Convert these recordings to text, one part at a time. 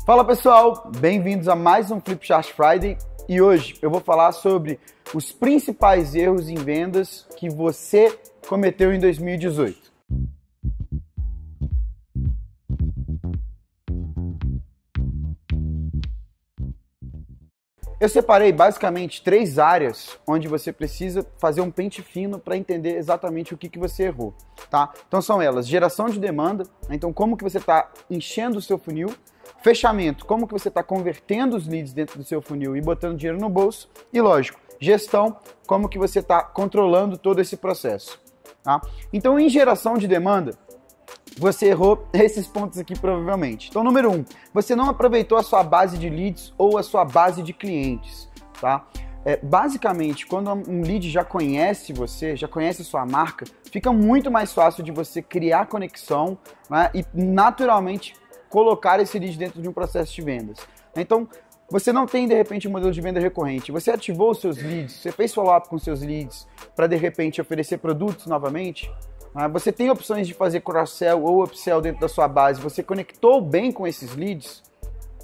Fala pessoal, bem-vindos a mais um Flipchart Friday e hoje eu vou falar sobre os principais erros em vendas que você cometeu em 2018. Eu separei basicamente 3 áreas onde você precisa fazer um pente fino para entender exatamente o que você errou, tá? Então são elas: geração de demanda, então como que você está enchendo o seu funil; fechamento, como que você está convertendo os leads dentro do seu funil e botando dinheiro no bolso; e lógico, gestão, como que você está controlando todo esse processo, tá? Então em geração de demanda, você errou esses pontos aqui provavelmente. Então, número 1, você não aproveitou a sua base de leads ou a sua base de clientes, tá? Basicamente, quando um lead já conhece você, já conhece a sua marca, fica muito mais fácil de você criar conexão, né, e naturalmente colocar esse lead dentro de um processo de vendas. Então, você não tem, de repente, um modelo de venda recorrente. Você ativou os seus leads, você fez follow-up com seus leads para, de repente, oferecer produtos novamente. Você tem opções de fazer cross-sell ou upsell dentro da sua base. Você conectou bem com esses leads?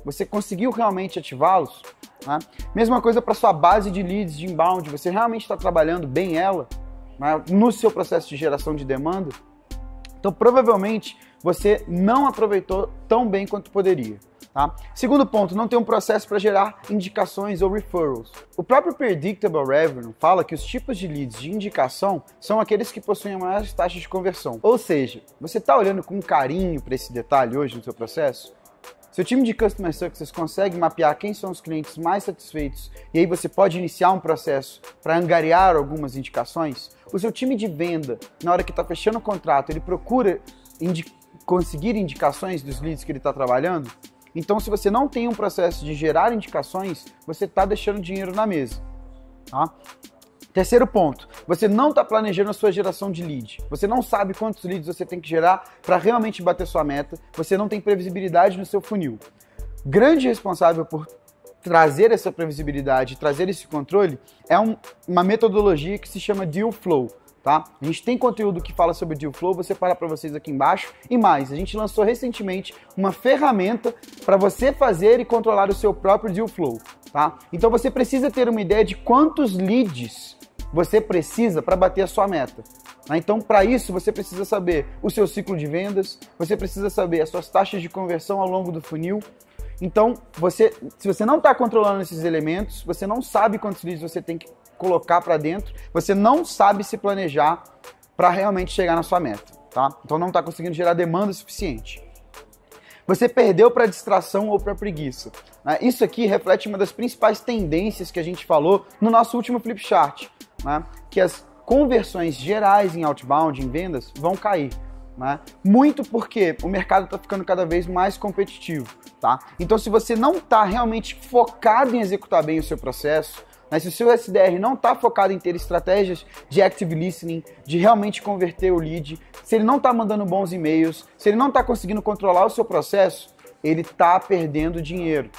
Você conseguiu realmente ativá-los? Mesma coisa para sua base de leads de inbound. Você realmente está trabalhando bem ela no seu processo de geração de demanda? Então, provavelmente, você não aproveitou tão bem quanto poderia. Tá? Segundo ponto, não tem um processo para gerar indicações ou referrals. O próprio Predictable Revenue fala que os tipos de leads de indicação são aqueles que possuem a maior taxa de conversão. Ou seja, você está olhando com carinho para esse detalhe hoje no seu processo? Seu time de Customer Success consegue mapear quem são os clientes mais satisfeitos e aí você pode iniciar um processo para angariar algumas indicações? O seu time de venda, na hora que está fechando o contrato, ele procura conseguir indicações dos leads que ele está trabalhando? Então, se você não tem um processo de gerar indicações, você está deixando dinheiro na mesa. Tá? Terceiro ponto, você não está planejando a sua geração de lead. Você não sabe quantos leads você tem que gerar para realmente bater sua meta. Você não tem previsibilidade no seu funil. Grande responsável por trazer essa previsibilidade, trazer esse controle, é uma metodologia que se chama Deal Flow. Tá? A gente tem conteúdo que fala sobre Deal Flow, vou separar para vocês aqui embaixo. E mais, a gente lançou recentemente uma ferramenta para você fazer e controlar o seu próprio Deal Flow. Tá? Então você precisa ter uma ideia de quantos leads você precisa para bater a sua meta. Então, para isso, você precisa saber o seu ciclo de vendas, você precisa saber as suas taxas de conversão ao longo do funil. Então, se você não está controlando esses elementos, você não sabe quantos leads você tem que colocar para dentro, você não sabe se planejar para realmente chegar na sua meta, tá? Então não está conseguindo gerar demanda suficiente. Você perdeu para distração ou para preguiça. Isso aqui reflete uma das principais tendências que a gente falou no nosso último Flipchart, que as conversões gerais em outbound, em vendas, vão cair. Muito porque o mercado está ficando cada vez mais competitivo. Tá? Então, se você não está realmente focado em executar bem o seu processo, se o seu SDR não está focado em ter estratégias de active listening, de realmente converter o lead, se ele não está mandando bons e-mails, se ele não está conseguindo controlar o seu processo, ele está perdendo dinheiro.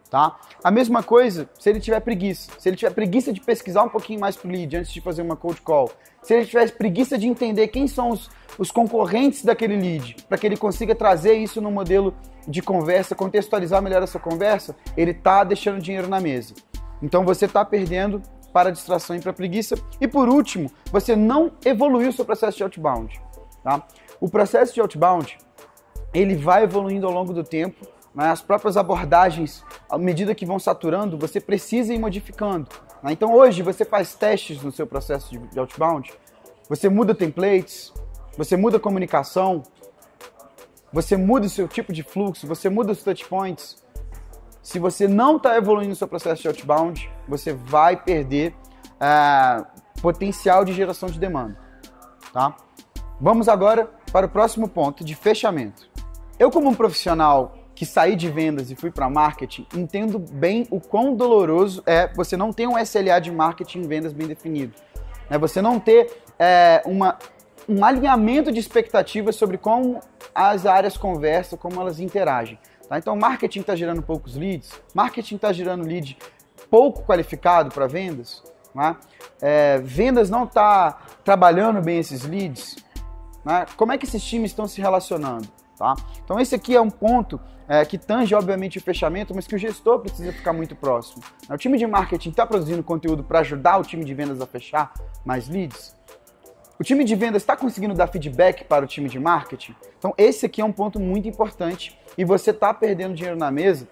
Tá? A mesma coisa se ele tiver preguiça. Se ele tiver preguiça de pesquisar um pouquinho mais pro lead antes de fazer uma cold call, se ele tiver preguiça de entender quem são os concorrentes daquele lead, para que ele consiga trazer isso no modelo de conversa, contextualizar melhor essa conversa, ele está deixando dinheiro na mesa. Então você está perdendo para a distração e para a preguiça. E por último, você não evoluiu o seu processo de outbound. Tá? O processo de outbound, ele vai evoluindo ao longo do tempo. As próprias abordagens, à medida que vão saturando, você precisa ir modificando. Então hoje você faz testes no seu processo de outbound, você muda templates, você muda a comunicação, você muda o seu tipo de fluxo, você muda os touch points. Se você não está evoluindo no seu processo de outbound, você vai perder potencial de geração de demanda. Tá? Vamos agora para o próximo ponto de fechamento. Eu, como um profissional que saí de vendas e fui para marketing, entendo bem o quão doloroso é você não ter um SLA de marketing e vendas bem definido. Você não ter um alinhamento de expectativas sobre como as áreas conversam, como elas interagem. Tá? Então, marketing está gerando poucos leads, marketing está gerando lead pouco qualificado para vendas, vendas não está trabalhando bem esses leads. Como é que esses times estão se relacionando? tá? Então esse aqui é um ponto que tange, obviamente, o fechamento, mas que o gestor precisa ficar muito próximo. O time de marketing está produzindo conteúdo para ajudar o time de vendas a fechar mais leads? O time de vendas está conseguindo dar feedback para o time de marketing? Então esse aqui é um ponto muito importante e você está perdendo dinheiro na mesa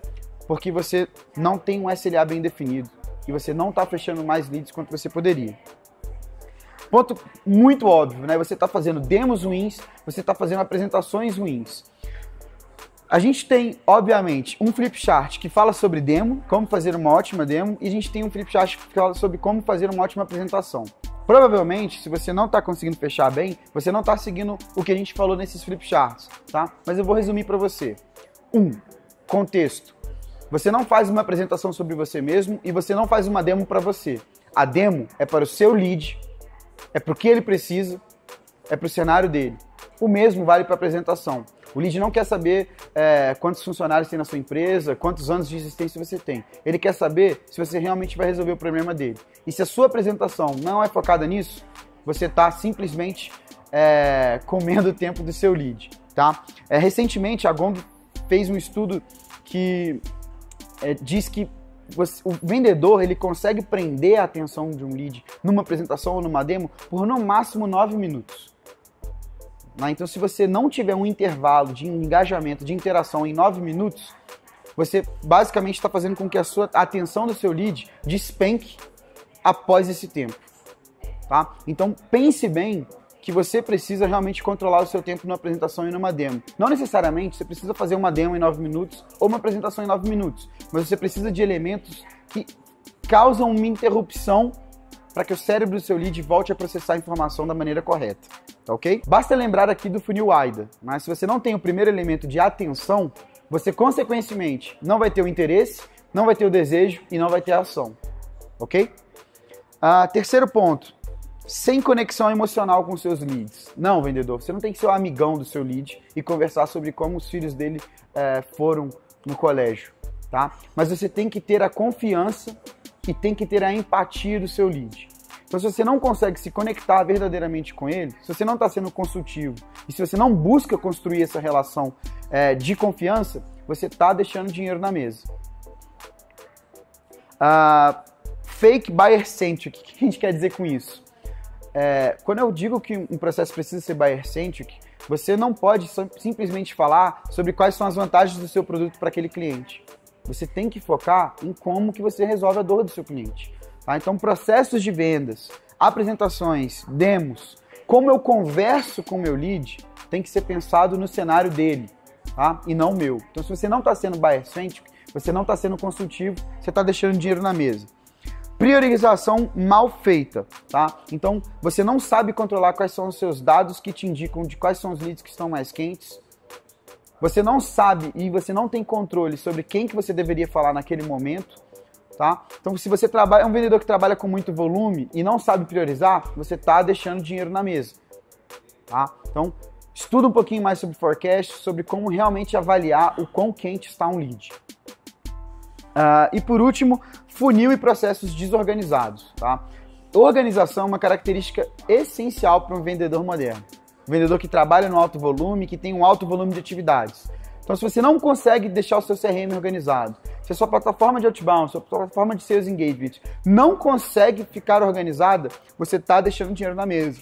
porque você não tem um SLA bem definido e você não está fechando mais leads quanto você poderia. Ponto muito óbvio, né? Você está fazendo demos ruins, você está fazendo apresentações ruins. A gente tem, obviamente, um flipchart que fala sobre demo, como fazer uma ótima demo, e a gente tem um flipchart que fala sobre como fazer uma ótima apresentação. Provavelmente, se você não está conseguindo fechar bem, você não está seguindo o que a gente falou nesses flipcharts, tá? Mas eu vou resumir para você. 1. Contexto. Você não faz uma apresentação sobre você mesmo e você não faz uma demo para você. A demo é para o seu lead, é para o que ele precisa, é para o cenário dele. O mesmo vale para a apresentação. O lead não quer saber quantos funcionários tem na sua empresa, quantos anos de existência você tem. Ele quer saber se você realmente vai resolver o problema dele. E se a sua apresentação não é focada nisso, você está simplesmente comendo o tempo do seu lead. Tá? Recentemente, a Gong fez um estudo que diz que o vendedor ele consegue prender a atenção de um lead numa apresentação ou numa demo por no máximo 9 minutos. Então, se você não tiver um intervalo de engajamento, de interação em 9 minutos, você basicamente está fazendo com que a atenção do seu lead despenque após esse tempo. Tá? Então, pense bem que você precisa realmente controlar o seu tempo numa apresentação e numa demo. Não necessariamente você precisa fazer uma demo em 9 minutos ou uma apresentação em 9 minutos, mas você precisa de elementos que causam uma interrupção para que o cérebro do seu lead volte a processar a informação da maneira correta, tá ok? Basta lembrar aqui do funil AIDA, mas se você não tem o primeiro elemento de atenção, você consequentemente não vai ter o interesse, não vai ter o desejo e não vai ter a ação, ok? Terceiro ponto. Sem conexão emocional com seus leads. Não, vendedor, você não tem que ser o amigão do seu lead e conversar sobre como os filhos dele foram no colégio, tá? Mas você tem que ter a confiança e tem que ter a empatia do seu lead. Então, se você não consegue se conectar verdadeiramente com ele, se você não está sendo consultivo e se você não busca construir essa relação de confiança, você está deixando dinheiro na mesa. Fake buyer-centric, o que a gente quer dizer com isso? Quando eu digo que um processo precisa ser buyer-centric, você não pode simplesmente falar sobre quais são as vantagens do seu produto para aquele cliente. Você tem que focar em como que você resolve a dor do seu cliente. Tá? Então, processos de vendas, apresentações, demos, como eu converso com o meu lead, tem que ser pensado no cenário dele, tá? E não o meu. Então, se você não está sendo buyer-centric, você não está sendo consultivo, você está deixando dinheiro na mesa. Priorização mal feita, tá? Então, você não sabe controlar quais são os seus dados que te indicam de quais são os leads que estão mais quentes. Você não sabe e você não tem controle sobre quem que você deveria falar naquele momento, tá? Então, se você é um vendedor que trabalha com muito volume e não sabe priorizar, você está deixando dinheiro na mesa, tá? Então, estuda um pouquinho mais sobre forecast, sobre como realmente avaliar o quão quente está um lead. E por último, funil e processos desorganizados, tá? Organização é uma característica essencial para um vendedor moderno. Um vendedor que trabalha no alto volume, que tem um alto volume de atividades. Então, se você não consegue deixar o seu CRM organizado, se a sua plataforma de outbound, sua plataforma de sales engagement não consegue ficar organizada, você está deixando dinheiro na mesa.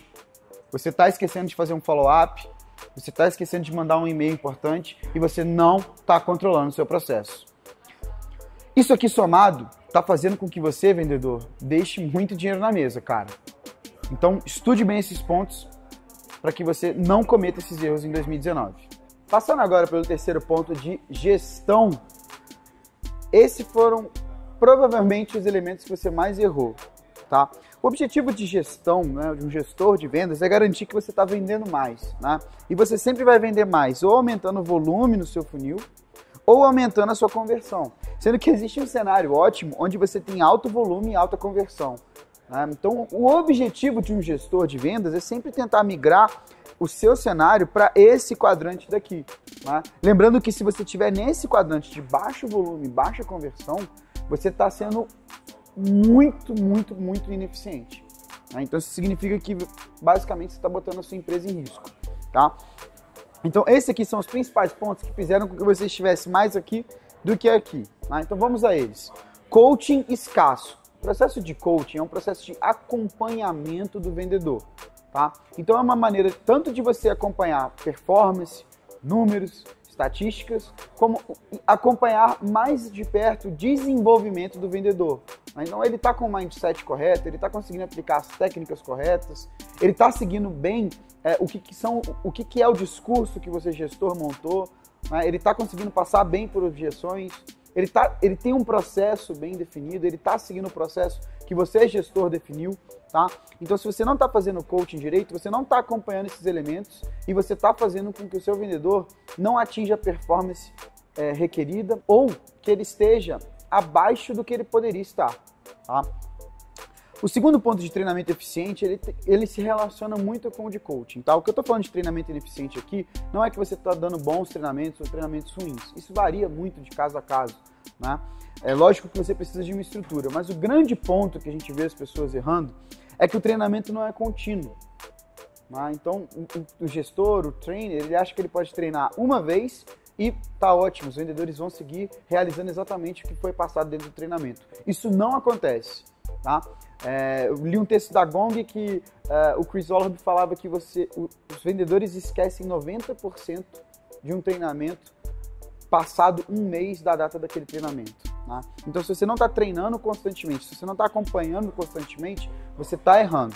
Você está esquecendo de fazer um follow-up, você está esquecendo de mandar um e-mail importante e você não está controlando o seu processo. Isso aqui somado está fazendo com que você, vendedor, deixe muito dinheiro na mesa, cara. Então, estude bem esses pontos para que você não cometa esses erros em 2019. Passando agora pelo terceiro ponto de gestão. Esses foram provavelmente os elementos que você mais errou, tá? O objetivo de gestão, né, de um gestor de vendas, é garantir que você está vendendo mais, né? E você sempre vai vender mais, ou aumentando o volume no seu funil, ou aumentando a sua conversão. Sendo que existe um cenário ótimo onde você tem alto volume e alta conversão. Né? Então, o objetivo de um gestor de vendas é sempre tentar migrar o seu cenário para esse quadrante daqui. Né? Lembrando que se você estiver nesse quadrante de baixo volume, baixa conversão, você está sendo muito ineficiente. Né? Então, isso significa que, basicamente, você está botando a sua empresa em risco. Tá? Então, esses aqui são os principais pontos que fizeram com que você estivesse mais aqui do que aqui. Tá? Então, vamos a eles. Coaching escasso. O processo de coaching é um processo de acompanhamento do vendedor. Tá? Então, é uma maneira tanto de você acompanhar performance, números, estatísticas, como acompanhar mais de perto o desenvolvimento do vendedor. Então ele está com o mindset correto, ele está conseguindo aplicar as técnicas corretas, ele está seguindo bem o que é o discurso que você, gestor, montou, né? Ele está conseguindo passar bem por objeções, ele tem um processo bem definido, ele está seguindo o processo que você, gestor, definiu. Tá? Então, se você não está fazendo coaching direito, você não está acompanhando esses elementos e você está fazendo com que o seu vendedor não atinja a performance requerida ou que ele esteja abaixo do que ele poderia estar. Tá? O segundo ponto de treinamento eficiente, ele se relaciona muito com o de coaching. Tá? O que eu estou falando de treinamento ineficiente aqui não é que você está dando bons treinamentos ou treinamentos ruins. Isso varia muito de caso a caso. Né? É lógico que você precisa de uma estrutura, mas o grande ponto que a gente vê as pessoas errando é que o treinamento não é contínuo. Né? Então, o gestor, o trainer, ele acha que ele pode treinar uma vez e tá ótimo, os vendedores vão seguir realizando exatamente o que foi passado dentro do treinamento. Isso não acontece. Tá? Eu li um texto da Gong que o Chris Wallace falava que os vendedores esquecem 90% de um treinamento passado um mês da data daquele treinamento. Tá? Então, se você não está treinando constantemente, se você não está acompanhando constantemente, você está errando.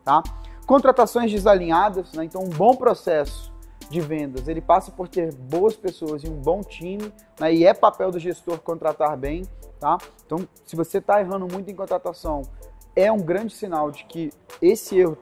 Tá? Contratações desalinhadas, né? Então um bom processo de vendas, ele passa por ter boas pessoas e um bom time, né? E é papel do gestor contratar bem. Tá? Então, se você está errando muito em contratação, é um grande sinal de que esse erro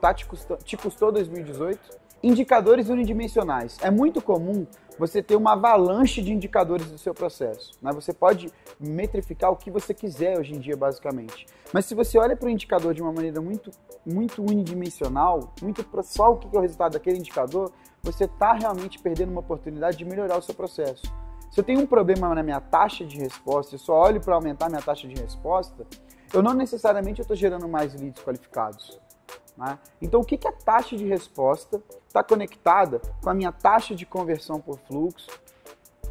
te custou 2018. Indicadores unidimensionais. É muito comum você ter uma avalanche de indicadores do seu processo. Né? Você pode metrificar o que você quiser hoje em dia, basicamente. Mas se você olha para o indicador de uma maneira muito unidimensional, muito só o que é o resultado daquele indicador, você está realmente perdendo uma oportunidade de melhorar o seu processo. Se eu tenho um problema na minha taxa de resposta, eu só olho para aumentar minha taxa de resposta, eu não necessariamente estou gerando mais leads qualificados. Né? Então, o que a taxa de resposta está conectada com a minha taxa de conversão por fluxo?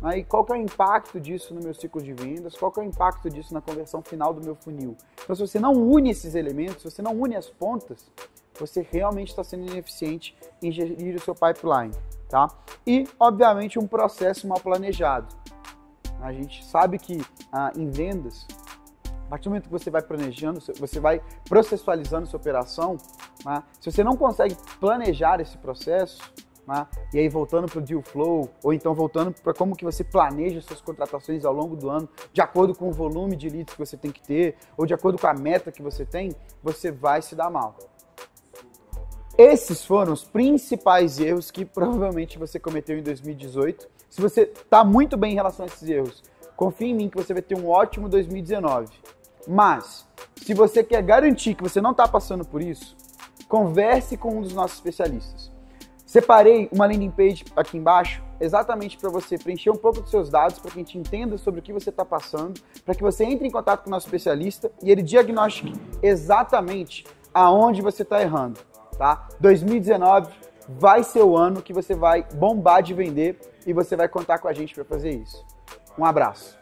Né? E qual que é o impacto disso no meu ciclo de vendas? Qual que é o impacto disso na conversão final do meu funil? Então, se você não une esses elementos, se você não une as pontas, você realmente está sendo ineficiente em gerir o seu pipeline. Tá? E, obviamente, um processo mal planejado. A gente sabe que em vendas, a partir do momento que você vai planejando, você vai processualizando sua operação, né? Se você não consegue planejar esse processo, né? E aí voltando para o deal flow, ou então voltando para como que você planeja suas contratações ao longo do ano, de acordo com o volume de leads que você tem que ter, ou de acordo com a meta que você tem, você vai se dar mal. Esses foram os principais erros que provavelmente você cometeu em 2018. Se você está muito bem em relação a esses erros, confie em mim que você vai ter um ótimo 2019. Mas, se você quer garantir que você não está passando por isso, converse com um dos nossos especialistas. Separei uma landing page aqui embaixo exatamente para você preencher um pouco dos seus dados, para que a gente entenda sobre o que você está passando, para que você entre em contato com o nosso especialista e ele diagnostique exatamente aonde você está errando. Tá? 2019 vai ser o ano que você vai bombar de vender e você vai contar com a gente para fazer isso. Um abraço.